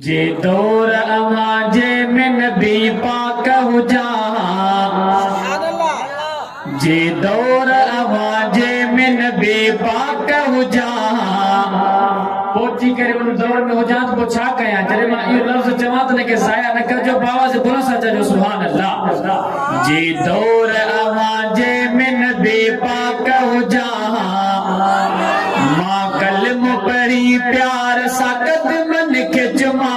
जे दौर अवाजे में नबी पाक हुजा जे दौर अवाजे में नबी पाक हुजा पहुंची करे उन दौर में हुजा तो छा कया जरे मां इहो लफ्ज़ चवां त के ज़ाया न करजो बाबा से बोलो सच जो सुभान अल्लाह जे दौर अवाजे में नबी पाक हुजा मां कलम पढ़ी प्यार साकत मन के जुमा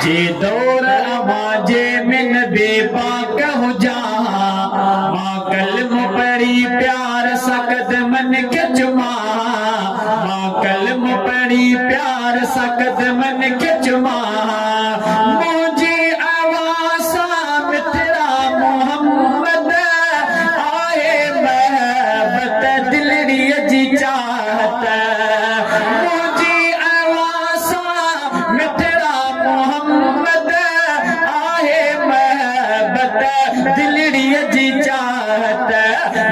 जे दौर आवाजे में नबी पाक हुजा मां कलम पढ़ी प्यार साकत मन के जुमा मां कलम पढ़ी प्यार साकत मन के जुमा मुझे आवासा मित्रा मोहम्मद आए महबत दिलरी जी चाहत मुझे आवासा मित्रा मोहम्मद आए महबत दिलरी जी चाहत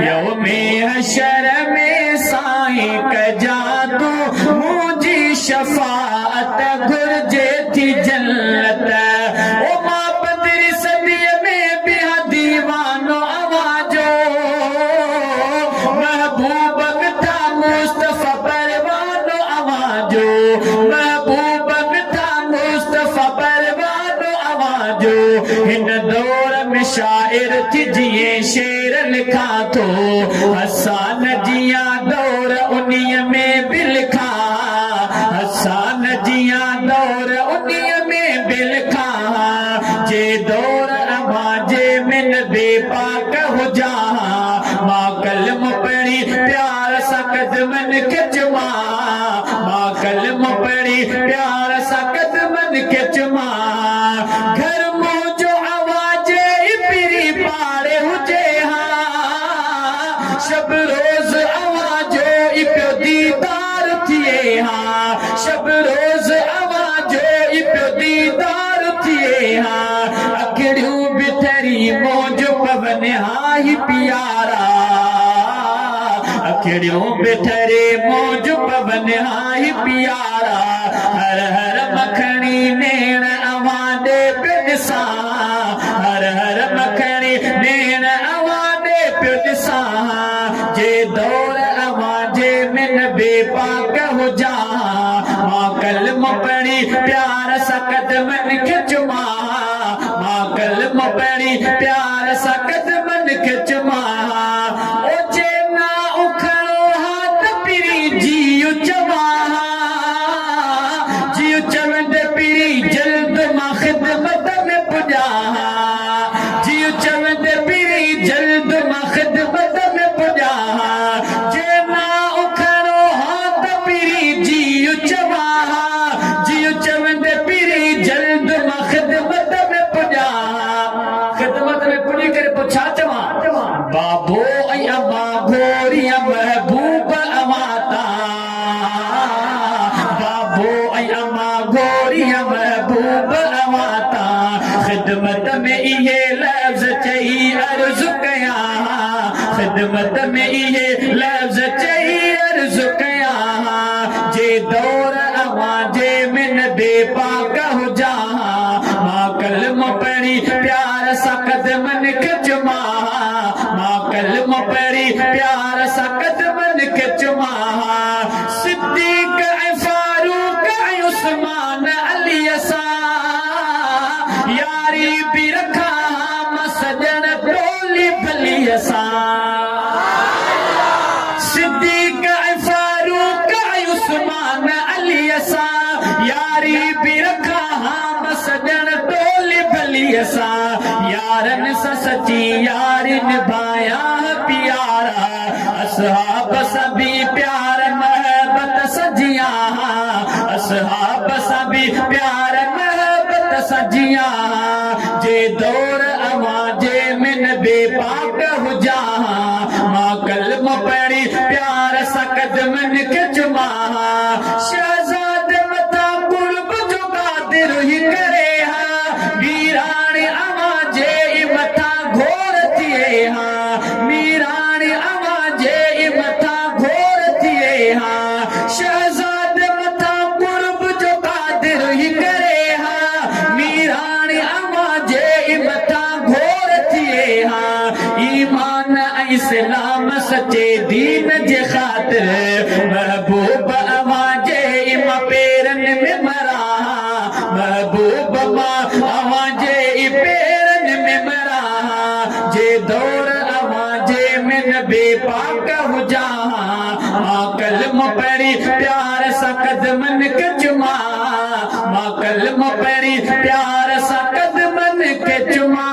यौमे हशर में साईं कजा तू मुझी शफाअत घुर्जे थी जन्नत ओ मां बदरी सदी में बिहा दीवानो आवाजो महबूब मिठा मुस्तफा परवानो आवाजो महबूब मिठा मुस्तफा परवानो आवाजो हिन दौर में शायर थी जिए शेर लिखा तो हसान जिया दौर उन्हीं में भी लिखा हसान जिया दौर उन्हीं में भी लिखा जे दौर आवाजे में नबी पाक हुजा मां कलम पढ़ी प्यार सकत मन के जुमा मां कलम पढ़ी प्यार सकत मन के जुमा घर मुझो आवाजे पिरी पारे हुजे शब रोज आवाजो इप्यो दीदार थिए शब रोज आवाजो इप्यो दीदार थिए अखड़ियूं बिथरी मौज पवन ही प्यारा अखड़ियूं बिथरे मौज पवन ही प्यारा हर हर मखणी नेण अवादे पिसा हर हर मखणी नेण अवादे पिसा जे दौर आवाजे में नबी पाक हुजा मां कलम पढ़ी प्यार सकत मन के जुमा मां कलम पढ़ी प्यार सकत मन के जुमा ओ जे ना उखड़ो हाथ पिरी जियो चवा जियो चवंद पिरी जल्द मां खिदमत में पुजा जियो चवंद पिरी जल्द मां खिदमत में पुजा जे ना उखड़ो हाथ पिरी जियो चवा जियो चवंद पिरी जल्द मां खिदमत में पुजा खिदमत में पुजी करे पुछा चवा बाबो ऐं अम्मा घोरिया महबूब अवाता बाबो ऐं अम्मा घोरिया महबूब अवाता खिदमत में इहे लफ्ज़ चई अर्ज़ कया खिदमत में इहे लफ्ज़ चई अर्ज़ कया जे दौर आवाजे में नबी पाक हुजा मां कलम पढ़ी प्यार सकत मन के जुमा मां कलम पढ़ी प्यार सकत मन के जुमा सिद्दीक ऐं फारूक ऐं उस्मान अली सा यारी भी रखा सजन टोली भली सा सिद्दीक ऐं फारूक ऐं उस्मान अली सा यारी भी रखा सजन टोली भली सा यारन सा सची यारी निभाया प्यारा असहाब सभी प्यार महबत सजिया असहाब सभी प्यार महबत सजिया जे दौर आवाजे में नबी पाक हुजा मां कलम पढ़ी प्यार सकत मन के जुमा शहजाद मता कुर्ब जो कादिर ही करे वीराणी आवाजे मथा घोर थिए वीराणी आवाजे मथा घोर थिए शहजाद मथा कुर्ब जो सच्चे दीन जे ख़ातिर महबूब अवां जे इमा पेरन में मरा महबूब मां अवां जे पेरन में मरा जे दौर अवां जे में बेपाक हुजा मां कलम पढ़ी प्यार सा कदमन के चुमा मां कलम पढ़ी प्यार सा कदमन के चुमा